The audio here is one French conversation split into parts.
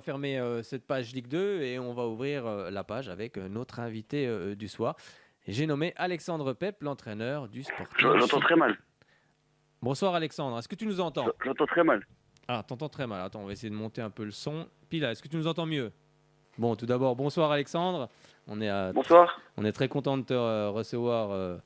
Fermer cette page Ligue 2 et on va ouvrir la page avec notre invité du soir. J'ai nommé Alexandre Pep, l'entraîneur du Sporting J'entends Chili. très mal. Bonsoir Alexandre, est-ce que tu nous entends? J'entends très mal. Ah, t'entends très mal. Attends, on va essayer de monter un peu le son. Pila, est-ce que tu nous entends mieux? Bon, tout d'abord, bonsoir Alexandre. On est, Bonsoir. on est très content de te recevoir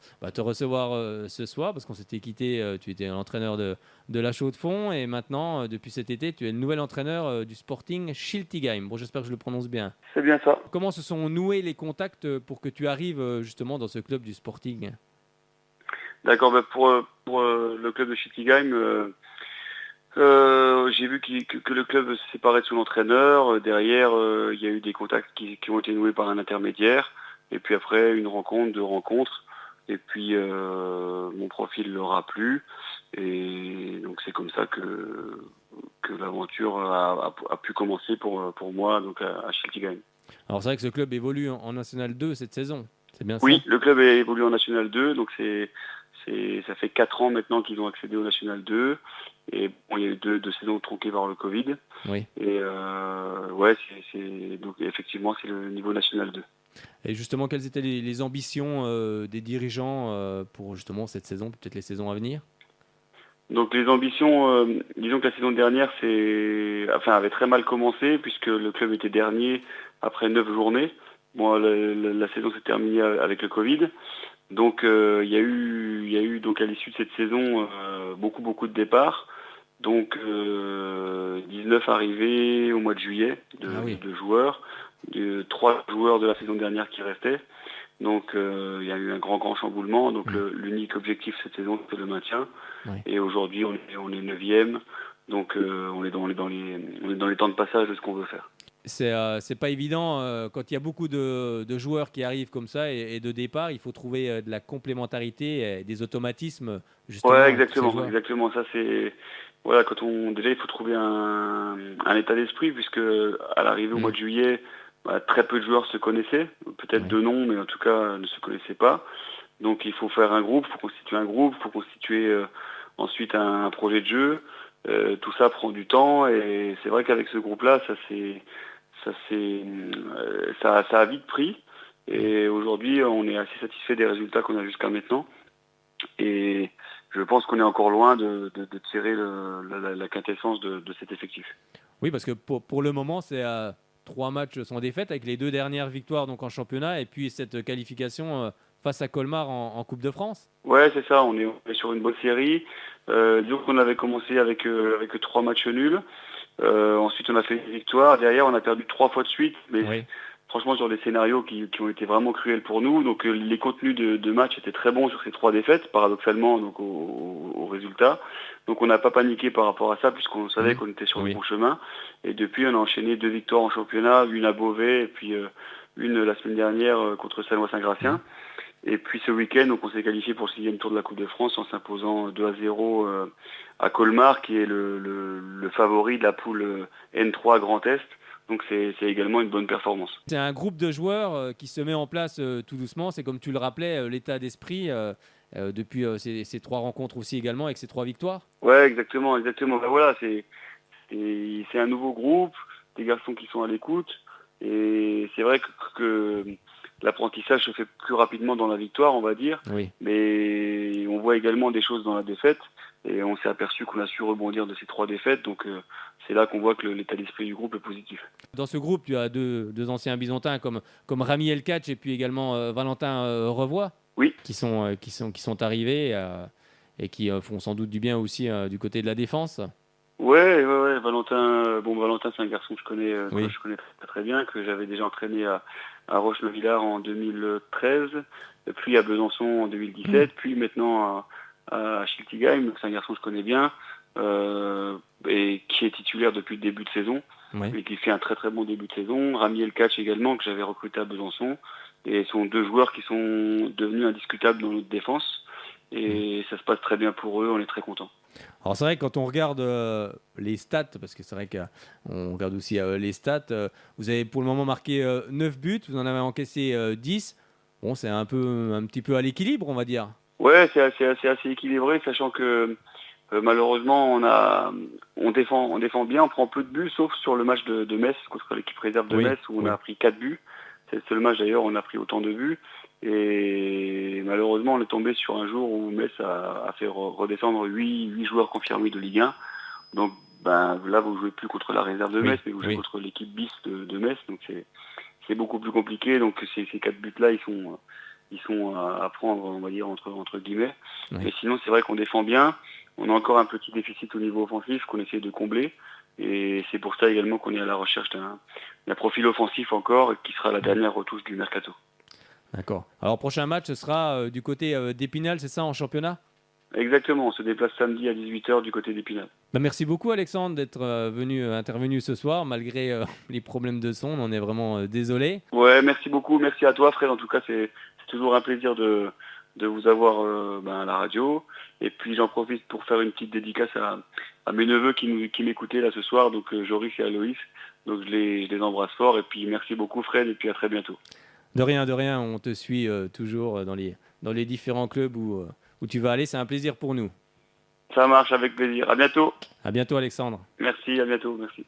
ce soir parce qu'on s'était quitté. Tu étais l'entraîneur de la Chaux-de-Fonds et maintenant, depuis cet été, tu es le nouvel entraîneur du Sporting Schiltigheim. Bon, j'espère que je le prononce bien. C'est bien ça. Comment se sont noués les contacts pour que tu arrives justement dans ce club du Sporting? D'accord, pour le club de Schittigheim, j'ai vu que le club se séparait de son entraîneur. Derrière, il y a eu des contacts qui ont été noués par un intermédiaire. Et puis après, une rencontre, deux rencontres. Et puis, mon profil leur a plu. Et donc, c'est comme ça que l'aventure a pu commencer pour moi donc à Schiltigheim. Alors c'est vrai que ce club évolue en National 2 cette saison, c'est bien ça? Oui, le club a évolué en National 2, donc ça fait 4 ans maintenant qu'ils ont accédé au National 2. Et bon, il y a eu deux saisons tronquées par le Covid. Oui. Et ouais, donc effectivement, c'est le niveau National 2. Et justement, quelles étaient les ambitions des dirigeants pour justement cette saison, peut-être les saisons à venir? Donc les ambitions, disons que la saison dernière avait très mal commencé puisque le club était dernier après 9 journées. Bon, la saison s'est terminée avec le Covid. Donc il y a eu donc à l'issue de cette saison beaucoup de départs. Donc 19 arrivés au mois de juillet Ah oui. de joueurs, 3 joueurs de la saison dernière qui restaient. Donc il y a eu un grand chamboulement. Donc l'unique objectif cette saison c'était le maintien. Ouais. Et aujourd'hui on est 9e. Donc on est dans les temps de passage de ce qu'on veut faire. C'est pas évident quand il y a beaucoup de joueurs qui arrivent comme ça et de départ, il faut trouver de la complémentarité et des automatismes justement Ouais, avec tous ces joueurs. exactement. Ça c'est voilà, déjà il faut trouver un état d'esprit puisque à l'arrivée au mois Mm. de juillet, très peu de joueurs se connaissaient, peut-être Ouais. de nom, mais en tout cas ne se connaissaient pas. Donc il faut faire un groupe, il faut constituer un groupe, il faut constituer ensuite un projet de jeu. Tout ça prend du temps et c'est vrai qu'avec ce groupe-là, ça a vite pris. Et aujourd'hui, on est assez satisfait des résultats qu'on a jusqu'à maintenant. Et je pense qu'on est encore loin de tirer la quintessence de cet effectif. Oui, parce que pour le moment, c'est 3 matchs sans défaite avec les 2 dernières victoires donc en championnat et puis cette qualification face à Colmar en Coupe de France. Ouais, c'est ça, on est sur une bonne série. Disons qu'on avait commencé avec 3 matchs nuls. Ensuite, on a fait une victoire. Derrière, on a perdu 3 fois de suite. Mais Oui. franchement, sur des scénarios qui ont été vraiment cruels pour nous. Donc, les contenus de match étaient très bons sur ces 3 défaites, paradoxalement, donc au résultat. Donc, on n'a pas paniqué par rapport à ça, puisqu'on savait qu'on était sur le Oui. bon chemin. Et depuis, on a enchaîné 2 victoires en championnat, une à Beauvais, et puis une la semaine dernière contre Salnois-Saint-Gratien. Et puis ce week-end, donc on s'est qualifié pour le 6e tour de la Coupe de France en s'imposant 2-0 à Colmar, qui est le favori de la poule N3 Grand Est. Donc c'est également une bonne performance. C'est un groupe de joueurs qui se met en place tout doucement. C'est comme tu le rappelais, l'état d'esprit depuis ces 3 rencontres aussi également avec ces 3 victoires. Ouais, exactement. Ben voilà, c'est un nouveau groupe, des garçons qui sont à l'écoute. Et c'est vrai que l'apprentissage se fait plus rapidement dans la victoire, on va dire. Oui. Mais on voit également des choses dans la défaite. Et on s'est aperçu qu'on a su rebondir de ces 3 défaites. Donc c'est là qu'on voit que l'état d'esprit du groupe est positif. Dans ce groupe, tu as deux anciens Byzantins comme Rami Elkach et puis également Valentin Revoy Oui. qui sont arrivés et qui font sans doute du bien aussi du côté de la défense. Ouais. Valentin, c'est un garçon que Oui. je connais très bien, que j'avais déjà entraîné à Roche-le-Villard en 2013, puis à Besançon en 2017, puis maintenant à Schiltigheim. C'est un garçon que je connais bien, et qui est titulaire depuis le début de saison, Oui. et qui fait un très bon début de saison. Rami Elkach également, que j'avais recruté à Besançon, et ce sont 2 joueurs qui sont devenus indiscutables dans notre défense, et ça se passe très bien pour eux, on est très contents. Alors c'est vrai que quand on regarde les stats, parce que c'est vrai qu'on regarde aussi les stats, vous avez pour le moment marqué 9 buts, vous en avez encaissé 10. Bon, c'est un petit peu à l'équilibre, on va dire. Ouais, c'est assez équilibré, sachant que Malheureusement, on défend bien, on prend peu de buts, sauf sur le match de Metz, contre l'équipe réserve de Oui, Metz, où on oui. a pris 4 buts. C'est le seul match d'ailleurs où on a pris autant de buts. Et malheureusement, on est tombé sur un jour où Metz a fait redescendre 8 joueurs confirmés de Ligue 1. Donc là, vous jouez plus contre la réserve de Oui, Metz, mais vous jouez oui. contre l'équipe bis de Metz. Donc c'est beaucoup plus compliqué. Donc ces 4 buts-là, ils sont à prendre, on va dire, entre guillemets. Oui. Mais sinon, c'est vrai qu'on défend bien. On a encore un petit déficit au niveau offensif qu'on essaie de combler. Et c'est pour ça également qu'on est à la recherche d'un profil offensif encore, qui sera la dernière retouche du mercato. D'accord. Alors, prochain match, ce sera du côté d'Épinal, c'est ça, en championnat? Exactement, on se déplace samedi à 18h du côté d'Épinal. Merci beaucoup, Alexandre, d'être intervenu ce soir, malgré les problèmes de son. On en est vraiment désolé. Ouais, merci beaucoup, merci à toi Fred. En tout cas, c'est toujours un plaisir de vous avoir à la radio. Et puis j'en profite pour faire une petite dédicace à mes neveux qui m'écoutaient là ce soir, donc Joris et Aloïs. Donc je les embrasse fort. Et puis merci beaucoup Fred, et puis à très bientôt. De rien, on te suit toujours dans les différents clubs où tu vas aller. C'est un plaisir pour nous. Ça marche, avec plaisir. À bientôt. À bientôt, Alexandre. Merci, à bientôt, merci.